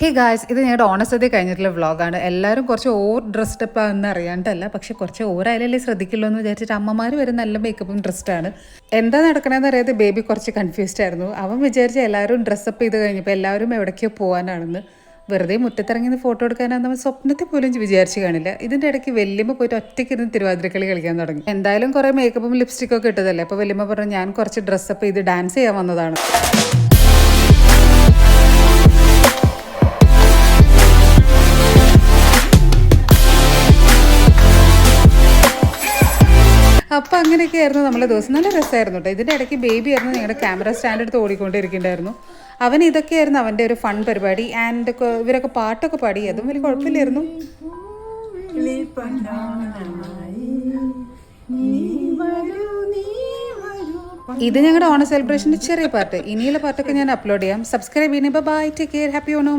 Hey guys, ഇത് ഞങ്ങളുടെ ഓണസദ്യ കഴിഞ്ഞിട്ടുള്ള വ്ളോഗാണ്. എല്ലാവരും കുറച്ച് ഓവർ ഡ്രസ്ഡ് അപ്പ് ആണെന്ന് അറിയാണ്ടല്ല, പക്ഷെ കുറച്ച് ഓവറായാലല്ലേ ശ്രദ്ധിക്കുള്ളൂ എന്ന് വിചാരിച്ചിട്ട് അമ്മമാർ വരെ നല്ല മേക്കപ്പും ഡ്രസ്ഡാണ്. എന്താ നടക്കണമെന്ന് അറിയാതെ ബേബി കുറച്ച് കൺഫ്യൂസ്ഡ് ആയിരുന്നു. അവൻ വിചാരിച്ച എല്ലാവരും ഡ്രസ്സപ്പ് ചെയ്ത് കഴിഞ്ഞപ്പോൾ എല്ലാവരും എവിടേക്കോ പോകാനാണെന്ന്. വെറുതെ മുറ്റത്തിറങ്ങി ഫോട്ടോ എടുക്കാനാണ് നമ്മൾ സ്വപ്നത്തിൽ പോലും വിചാരിച്ച് കാണില്ല. ഇതിൻ്റെ ഇടയ്ക്ക് വല്യമ്മ പോയിട്ട് ഒറ്റയ്ക്ക് ഇരുന്ന് തിരുവാതിരക്കളി കളിക്കാൻ തുടങ്ങി. എന്തായാലും കുറേ മേക്കപ്പും ലിപ്സ്റ്റിക്കും ഒക്കെ ഇട്ടതല്ലേ, അപ്പോൾ വല്യമ്മ പറഞ്ഞു ഞാൻ കുറച്ച് ഡ്രസ്സപ്പ് ചെയ്ത് ഡാൻസ് ചെയ്യാൻ വന്നതാണ്. അപ്പോൾ അങ്ങനെയൊക്കെയായിരുന്നു നമ്മളെ ദിവസം. നല്ല രസമായിരുന്നു കേട്ടോ. ഇതിൻ്റെ ഇടയ്ക്ക് ബേബി ആയിരുന്നു ഞങ്ങളുടെ ക്യാമറ സ്റ്റാൻഡ് എടുത്ത് ഓടിക്കൊണ്ടിരിക്കുന്നുണ്ടായിരുന്നു. അവൻ ഇതൊക്കെയായിരുന്നു അവൻ്റെ ഒരു ഫൺ പരിപാടി. ആൻഡ് ഇവരൊക്കെ പാട്ടൊക്കെ പാടി, അതും വലിയ കുഴപ്പമില്ലായിരുന്നു. ഇത് ഞങ്ങളുടെ ഓണ സെലിബ്രേഷൻ്റെ ചെറിയ പാർട്ട്. ഇനിയുള്ള പാട്ടൊക്കെ ഞാൻ അപ്ലോഡ് ചെയ്യാം. സബ്സ്ക്രൈബ് ചെയ്യുന്നത്. Bye, take care, happy Onam.